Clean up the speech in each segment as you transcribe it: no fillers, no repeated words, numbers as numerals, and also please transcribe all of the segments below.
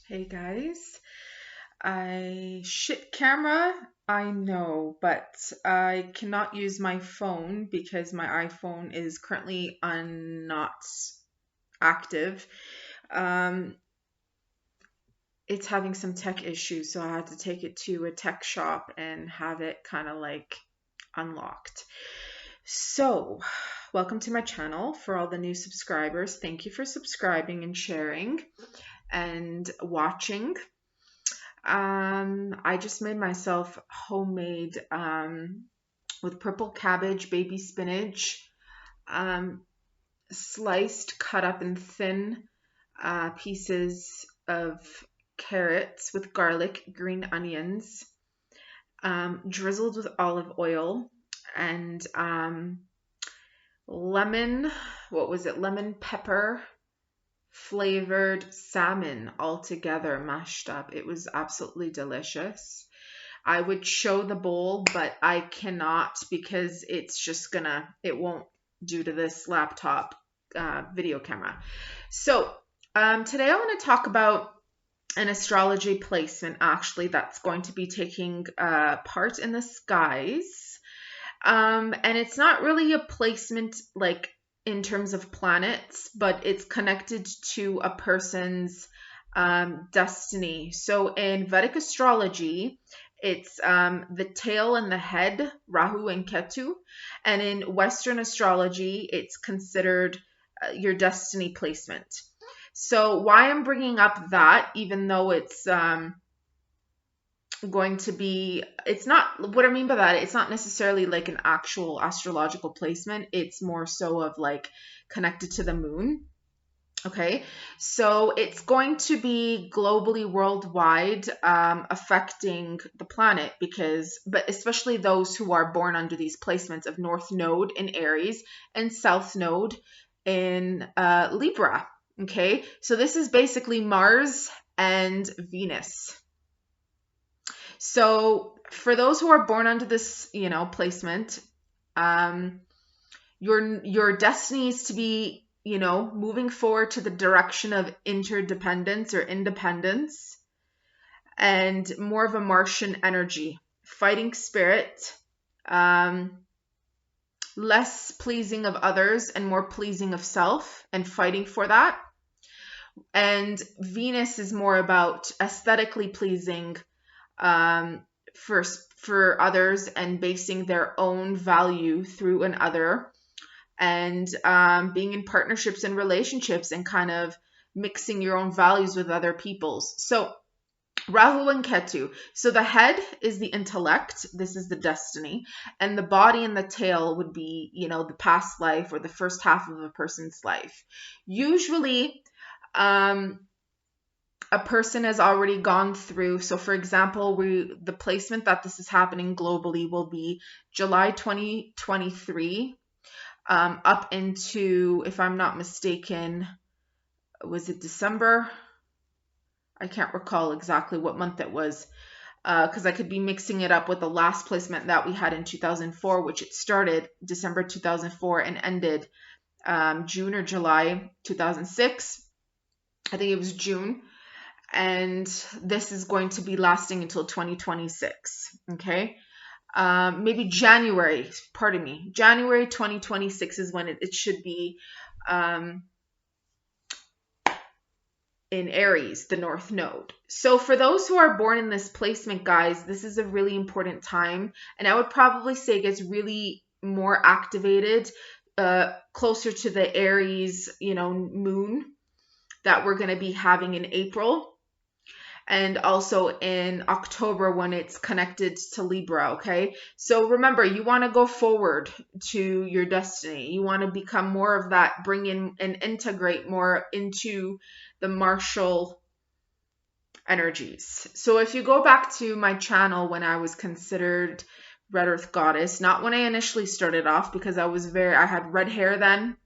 Hey guys, I shit camera, I know, but I cannot use my phone because my iPhone is currently not active. Um, it's having some tech issues, so I had to take it to a tech shop and have it kind of like unlocked. So, welcome to my channel for all the new subscribers. Thank you for subscribing and sharing and watching. I just made myself homemade with purple cabbage, baby spinach, um, sliced, cut up in thin pieces of carrots with garlic, green onions, drizzled with olive oil, and lemon, what was it? Lemon pepper flavored salmon all together mashed up. It was absolutely delicious. I would show the bowl, but I cannot because it won't do to this laptop video camera. So today I want to talk about an astrology placement actually that's going to be taking part in the skies. And it's not really a placement like in terms of planets, but it's connected to a person's destiny. So in Vedic astrology, it's the tail and the head, Rahu and Ketu. And in Western astrology, it's considered your destiny placement. So why I'm bringing up that, even though it's going to be, it's not, what I mean by that, it's not necessarily like an actual astrological placement. It's more so of like connected to the moon. Okay, so it's going to be globally, worldwide, affecting the planet but especially those who are born under these placements of North Node in Aries and South Node in Libra. Okay, so this is basically Mars and Venus. So for those who are born under this, placement, your destiny is to be, moving forward to the direction of interdependence or independence and more of a Martian energy, fighting spirit, less pleasing of others and more pleasing of self and fighting for that. And Venus is more about aesthetically pleasing for others and basing their own value through another and being in partnerships and relationships and kind of mixing your own values with other people's. So Rahu and Ketu. So the head is the intellect. This is the destiny. And the body and the tail would be, the past life or the first half of a person's life. Usually, a person has already gone through. So for example, the placement that this is happening globally will be July 2023 up into, if I'm not mistaken, was it December? I can't recall exactly what month it was because I could be mixing it up with the last placement that we had in 2004, which it started December 2004 and ended June or July 2006. I think it was June. And this is going to be lasting until 2026. Okay. Maybe January 2026 is when it should be in Aries, the North Node. So for those who are born in this placement, guys, this is a really important time. And I would probably say it gets really more activated closer to the Aries, moon that we're going to be having in April. And also in October when it's connected to Libra, okay? So remember, you want to go forward to your destiny. You want to become more of that, bring in and integrate more into the martial energies. So if you go back to my channel when I was considered Red Earth Goddess, not when I initially started off because I had red hair then.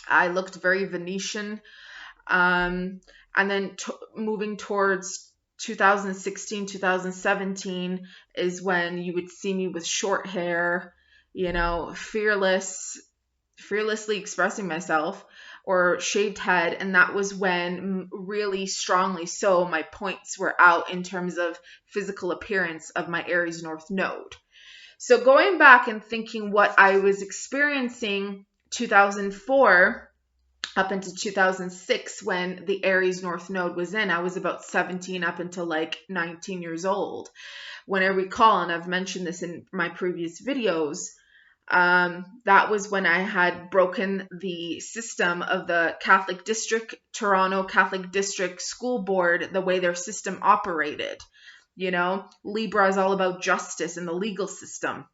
I looked very Venetian. And then moving towards 2016, 2017 is when you would see me with short hair, fearlessly expressing myself, or shaved head, and that was when really strongly so my points were out in terms of physical appearance of my Aries North Node. So going back and thinking what I was experiencing 2004 up into 2006 when the Aries North Node was in, I was about 17 up until like 19 years old. When I recall, and I've mentioned this in my previous videos, that was when I had broken the system of the Catholic District, Toronto Catholic District School Board, the way their system operated. You know, Libra is all about justice and the legal system.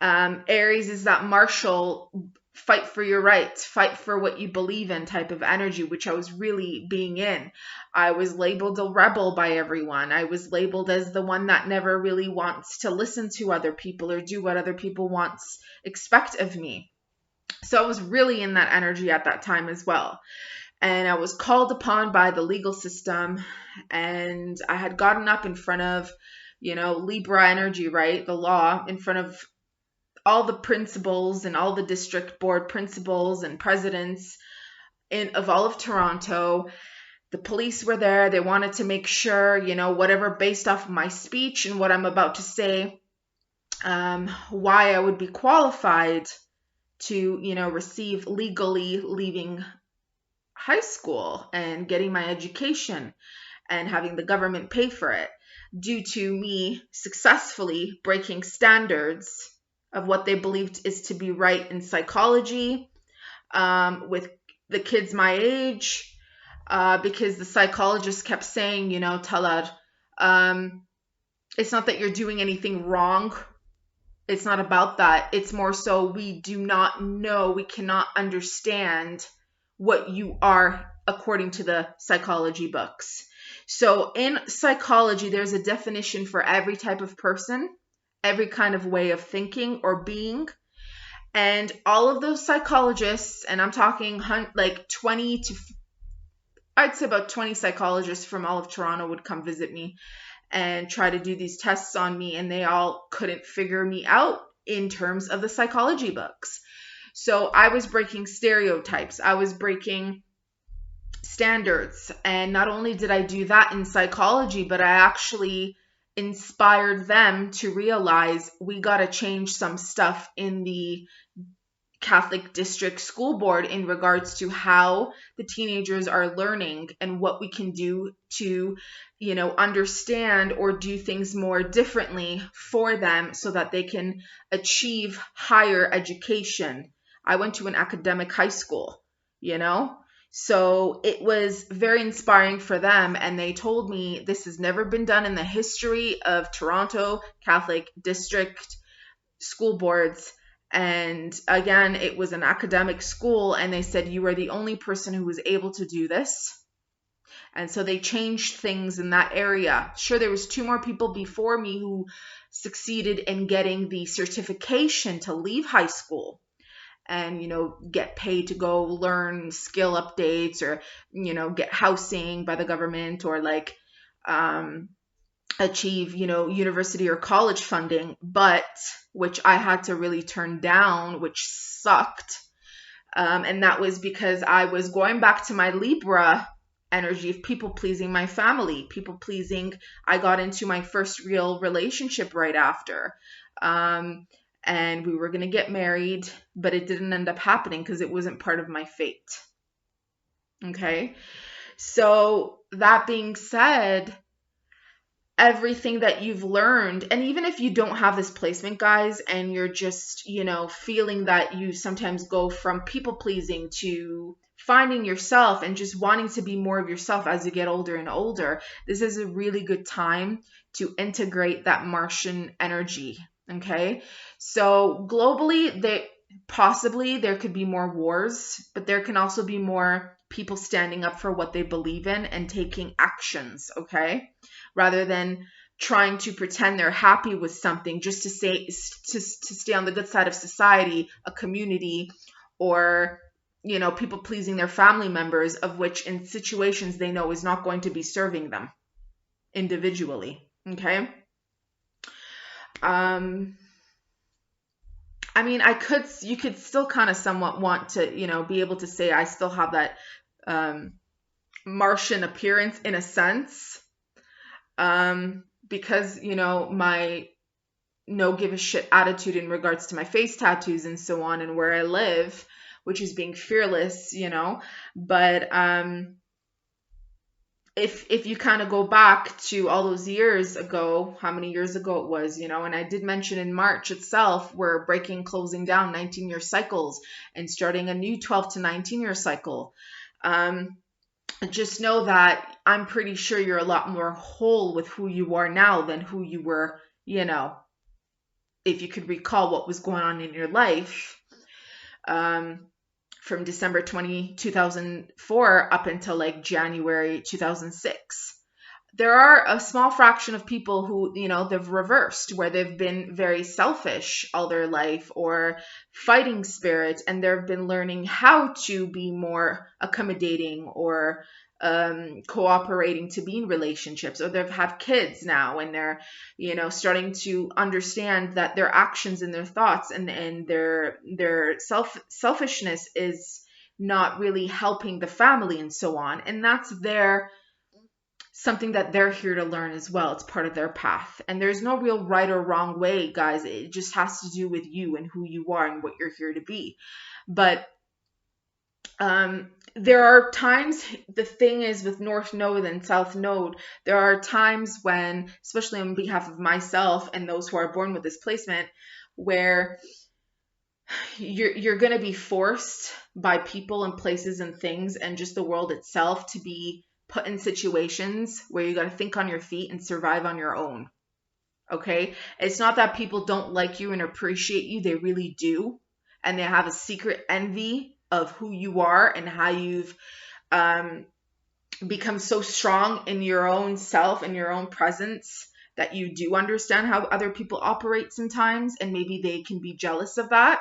Aries is that martial, fight for your rights, fight for what you believe in type of energy, which I was really being in. I was labeled a rebel by everyone. I was labeled as the one that never really wants to listen to other people or do what other people expect of me. So I was really in that energy at that time as well. And I was called upon by the legal system, and I had gotten up in front of, you know, Libra energy, right? The law, in front of all the principals and all the district board principals and presidents of all of Toronto. The police were there. They wanted to make sure, you know, whatever, based off of my speech and what I'm about to say, why I would be qualified to, you know, receive legally leaving high school and getting my education and having the government pay for it, due to me successfully breaking standards of what they believed is to be right in psychology, with the kids my age, because the psychologist kept saying, you know, Talad, it's not that you're doing anything wrong. It's not about that. It's more so we do not know, we cannot understand what you are according to the psychology books. So in psychology, there's a definition for every type of person, every kind of way of thinking or being. And all of those psychologists, and I'm talking like 20 to, I'd say about 20 psychologists from all of Toronto would come visit me and try to do these tests on me, and they all couldn't figure me out in terms of the psychology books. So I was breaking stereotypes. I was breaking standards. And not only did I do that in psychology, but I actually inspired them to realize we got to change some stuff in the Catholic District School Board in regards to how the teenagers are learning and what we can do to, you know, understand or do things more differently for them so that they can achieve higher education. I went to an academic high school, you know, so it was very inspiring for them. And they told me this has never been done in the history of Toronto Catholic District School Boards. And again, it was an academic school, and they said, you are the only person who was able to do this. And so they changed things in that area. Sure, there was 2 more people before me who succeeded in getting the certification to leave high school and, you know, get paid to go learn skill updates or, you know, get housing by the government or like achieve, you know, university or college funding, but which I had to really turn down, which sucked. And that was because I was going back to my Libra energy of people pleasing my family, people pleasing. I got into my first real relationship right after. And we were going to get married, but it didn't end up happening because it wasn't part of my fate. Okay. So that being said, everything that you've learned, and even if you don't have this placement, guys, and you're just, you know, feeling that you sometimes go from people pleasing to finding yourself and just wanting to be more of yourself as you get older and older, this is a really good time to integrate that Martian energy. Okay. So globally, there could be more wars, but there can also be more people standing up for what they believe in and taking actions. Okay. Rather than trying to pretend they're happy with something just to stay on the good side of society, a community, or, you know, people pleasing their family members, of which in situations they know is not going to be serving them individually. Okay. I mean, you could still kind of somewhat want to, be able to say I still have that um, Martian appearance in a sense, because, my no give a shit attitude in regards to my face tattoos and so on and where I live, which is being fearless, but if you kind of go back to all those years ago, how many years ago it was, and I did mention in March itself, we're closing down 19-year cycles and starting a new 12 to 19-year cycle. Just know that I'm pretty sure you're a lot more whole with who you are now than who you were, if you could recall what was going on in your life. From December 2004 up until like January 2006. There are a small fraction of people who, they've reversed, where they've been very selfish all their life or fighting spirit, and they've been learning how to be more accommodating or cooperating to be in relationships, or they've had kids now and they're, starting to understand that their actions and their thoughts and their selfishness is not really helping the family and so on. And that's something that they're here to learn as well. It's part of their path. And there's no real right or wrong way, guys. It just has to do with you and who you are and what you're here to be. But there are times, the thing is with North Node and South Node, there are times when, especially on behalf of myself and those who are born with this placement, where you're going to be forced by people and places and things and just the world itself to be put in situations where you got to think on your feet and survive on your own. Okay? It's not that people don't like you and appreciate you. They really do. And they have a secret envy of who you are and how you've become so strong in your own self and your own presence that you do understand how other people operate sometimes, and maybe they can be jealous of that.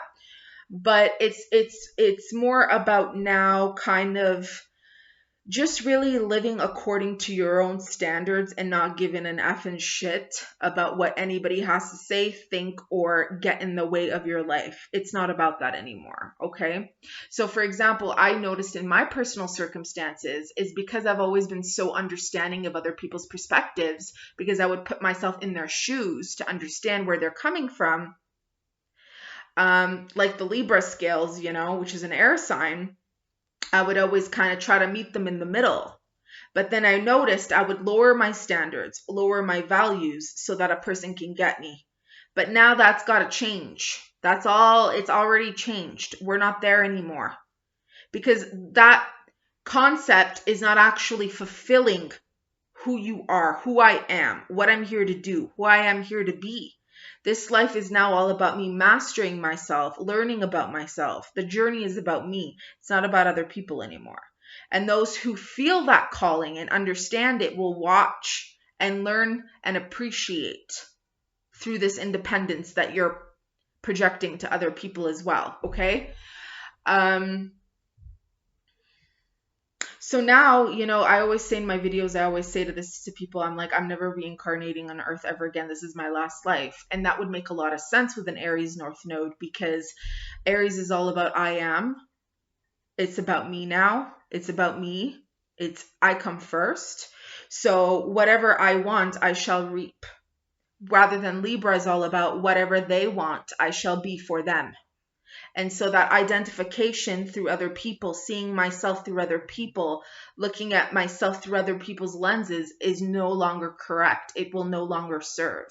But it's more about now kind of just really living according to your own standards and not giving an effing shit about what anybody has to say, think, or get in the way of your life. It's not about that anymore, okay? So for example, I noticed in my personal circumstances is because I've always been so understanding of other people's perspectives, because I would put myself in their shoes to understand where they're coming from. Like the Libra scales, which is an air sign, I would always kind of try to meet them in the middle. But then I noticed I would lower my standards, lower my values so that a person can get me. But now that's got to change. That's all. It's already changed. We're not there anymore. Because that concept is not actually fulfilling who you are, who I am, what I'm here to do, who I am here to be. This life is now all about me mastering myself, learning about myself. The journey is about me. It's not about other people anymore. And those who feel that calling and understand it will watch and learn and appreciate through this independence that you're projecting to other people as well. Okay? So now, I always say in my videos, I always say to people, I'm like, I'm never reincarnating on Earth ever again. This is my last life. And that would make a lot of sense with an Aries North Node, because Aries is all about I am. It's about me now. It's about me. I come first. So whatever I want, I shall reap. Rather than Libra is all about whatever they want, I shall be for them. And so that identification through other people, seeing myself through other people, looking at myself through other people's lenses is no longer correct. It will no longer serve.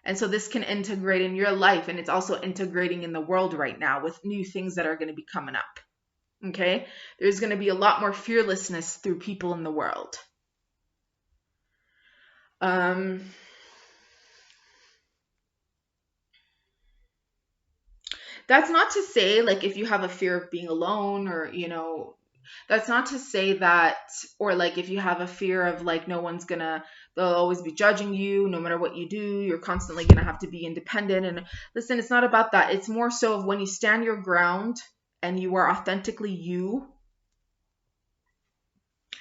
And so this can integrate in your life, and it's also integrating in the world right now with new things that are going to be coming up. Okay? There's going to be a lot more fearlessness through people in the world. That's not to say, like, if you have a fear of being alone, or, that's not to say that, or like if you have a fear of like they'll always be judging you no matter what you do, you're constantly going to have to be independent. And listen, it's not about that. It's more so of when you stand your ground and you are authentically you,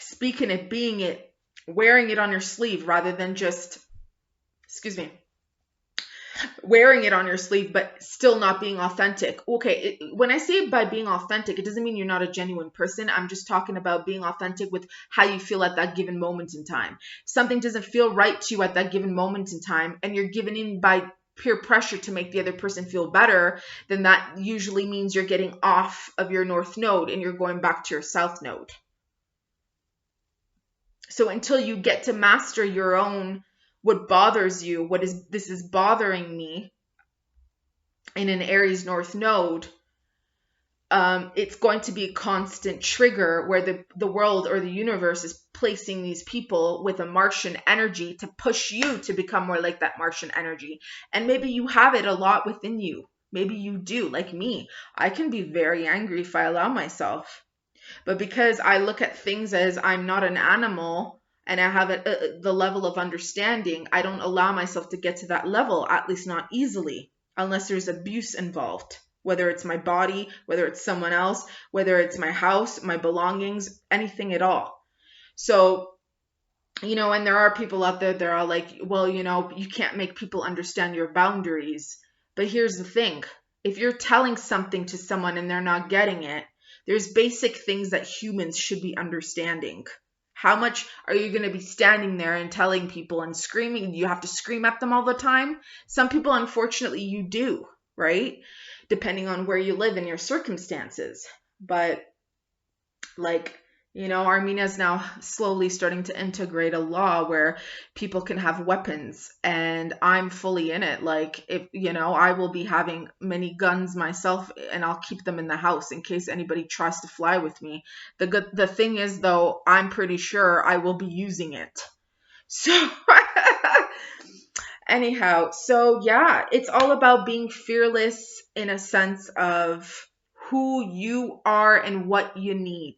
speaking it, being it, wearing it on your sleeve rather than just, wearing it on your sleeve, but still not being authentic. Okay, when I say by being authentic, it doesn't mean you're not a genuine person. I'm just talking about being authentic with how you feel at that given moment in time. Something doesn't feel right to you at that given moment in time, and you're given in by peer pressure to make the other person feel better, then that usually means you're getting off of your north node and you're going back to your south node. So until you get to master your own, what bothers you, this is bothering me in an Aries north node, it's going to be a constant trigger where the world or the universe is placing these people with a Martian energy to push you to become more like that Martian energy. And maybe you have it a lot within you. Maybe you do, like me. I can be very angry if I allow myself. But because I look at things as I'm not an animal and I have the level of understanding, I don't allow myself to get to that level, at least not easily, unless there's abuse involved. Whether it's my body, whether it's someone else, whether it's my house, my belongings, anything at all. So, and there are people out there that are like, well, you can't make people understand your boundaries. But here's the thing. If you're telling something to someone and they're not getting it, there's basic things that humans should be understanding. How much are you going to be standing there and telling people and screaming? You have to scream at them all the time? Some people, unfortunately, you do, right? Depending on where you live and your circumstances. But Armenia is now slowly starting to integrate a law where people can have weapons, and I'm fully in it. Like, if, I will be having many guns myself, and I'll keep them in the house in case anybody tries to fly with me. The thing is, though, I'm pretty sure I will be using it. So anyhow, so yeah, it's all about being fearless in a sense of who you are and what you need.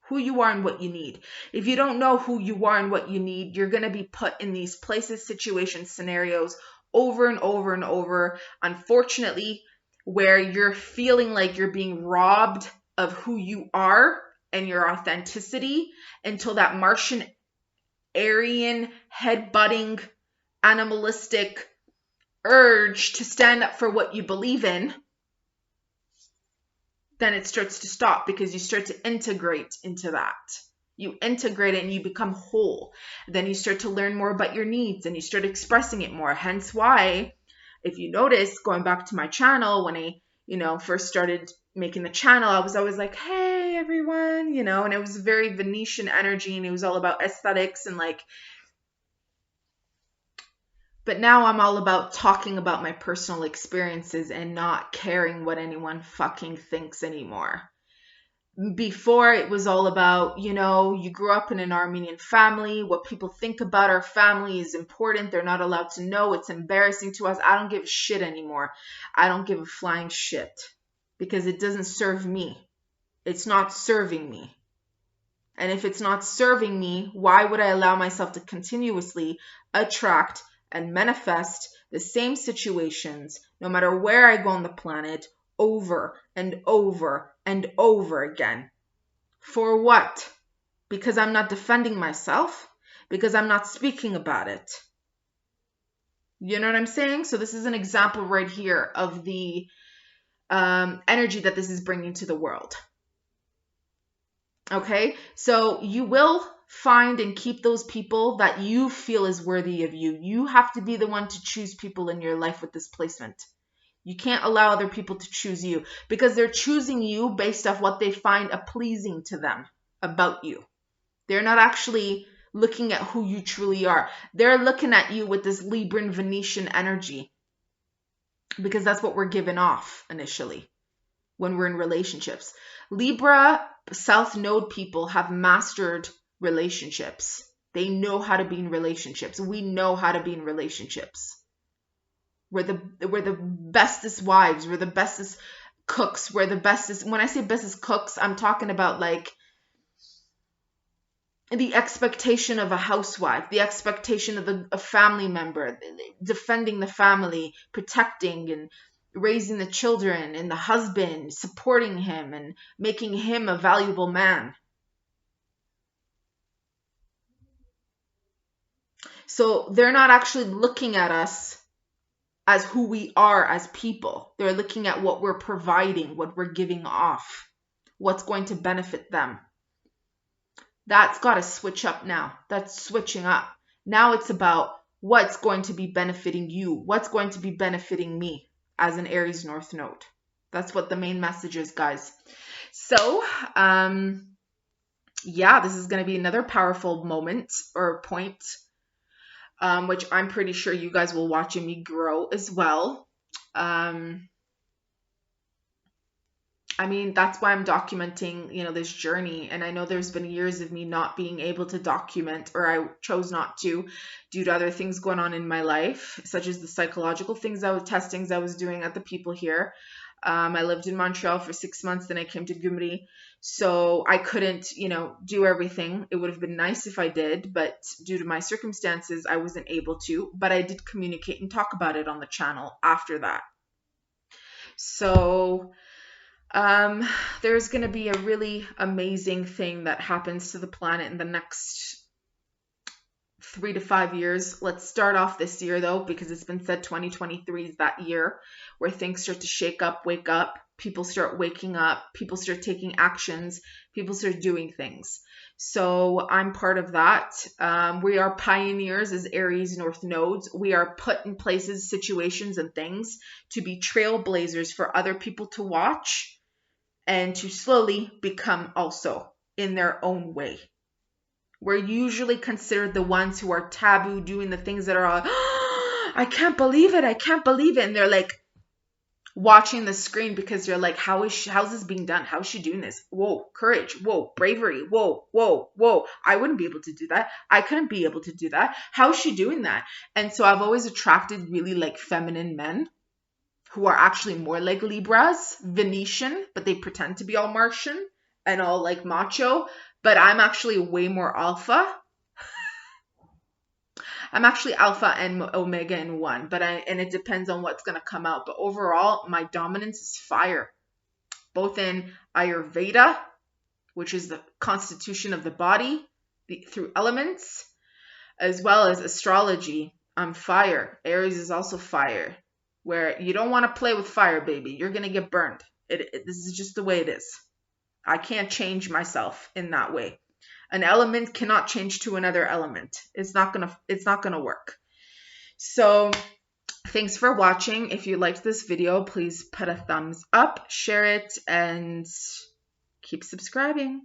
Who you are and what you need. If you don't know who you are and what you need, you're going to be put in these places, situations, scenarios over and over and over, unfortunately, where you're feeling like you're being robbed of who you are and your authenticity until that Martian, Aryan, head-butting, animalistic urge to stand up for what you believe in, then it starts to stop because you start to integrate into that. You integrate it and you become whole. Then you start to learn more about your needs and you start expressing it more. Hence why, if you notice, going back to my channel, when I, first started making the channel, I was always like, hey, everyone, and it was very Venetian energy and it was all about aesthetics and but now I'm all about talking about my personal experiences and not caring what anyone fucking thinks anymore. Before, it was all about, you grew up in an Armenian family. What people think about our family is important. They're not allowed to know. It's embarrassing to us. I don't give a shit anymore. I don't give a flying shit because it doesn't serve me. It's not serving me. And if it's not serving me, why would I allow myself to continuously attract and manifest the same situations, no matter where I go on the planet, over and over and over again? For what? Because I'm not defending myself? Because I'm not speaking about it? You know what I'm saying? So this is an example right here of the energy that this is bringing to the world. Okay, so you will find and keep those people that you feel is worthy of you. You have to be the one to choose people in your life with this placement. You can't allow other people to choose you because they're choosing you based off what they find pleasing to them about you. They're not actually looking at who you truly are. They're looking at you with this Libran Venetian energy because that's what we're given off initially when we're in relationships. Libra South Node people have mastered relationships. They know how to be in relationships. We know how to be in relationships. We're the bestest wives. We're the bestest cooks. We're the bestest. When I say bestest cooks, I'm talking about like the expectation of a housewife, the expectation of a family member, defending the family, protecting and raising the children and the husband, supporting him and making him a valuable man. So they're not actually looking at us as who we are as people. They're looking at what we're providing, what we're giving off, what's going to benefit them. That's got to switch up now. That's switching up. Now it's about what's going to be benefiting you, what's going to be benefiting me as an Aries North Node. That's what the main message is, guys. So, yeah, this is going to be another powerful moment or point, which I'm pretty sure you guys will watch me grow as well. I mean, that's why I'm documenting, this journey. And I know there's been years of me not being able to document, or I chose not to due to other things going on in my life, such as the psychological testings I was doing at the people here. I lived in Montreal for 6 months, then I came to Gyumri. So I couldn't, do everything. It would have been nice if I did, but due to my circumstances, I wasn't able to. But I did communicate and talk about it on the channel after that. So there's going to be a really amazing thing that happens to the planet in the next 3 to 5 years. Let's start off this year though, because it's been said 2023 is that year where things start to shake up, wake up, people start waking up, people start taking actions, people start doing things. So I'm part of that. We are pioneers as Aries North Nodes. We are put in places, situations, and things to be trailblazers for other people to watch and to slowly become also in their own way. We're usually considered the ones who are taboo, doing the things that are, oh, I can't believe it. I can't believe it. And they're like watching the screen because they're like, how's this being done? How is she doing this? Whoa, courage. Whoa, bravery. Whoa, whoa, whoa. I wouldn't be able to do that. I couldn't be able to do that. How is she doing that? And so I've always attracted really like feminine men who are actually more like Libras, Venetian, but they pretend to be all Martian and all like macho. But I'm actually way more alpha. I'm actually alpha and omega in one, and it depends on what's going to come out. But overall, my dominance is fire, both in Ayurveda, which is the constitution of the body through elements, as well as astrology. I'm fire. Aries is also fire, where you don't want to play with fire, baby. You're going to get burned. This is just the way it is. I can't change myself in that way. An element cannot change to another element. It's not gonna work. So thanks for watching. If you liked this video, please put a thumbs up, share it, and keep subscribing.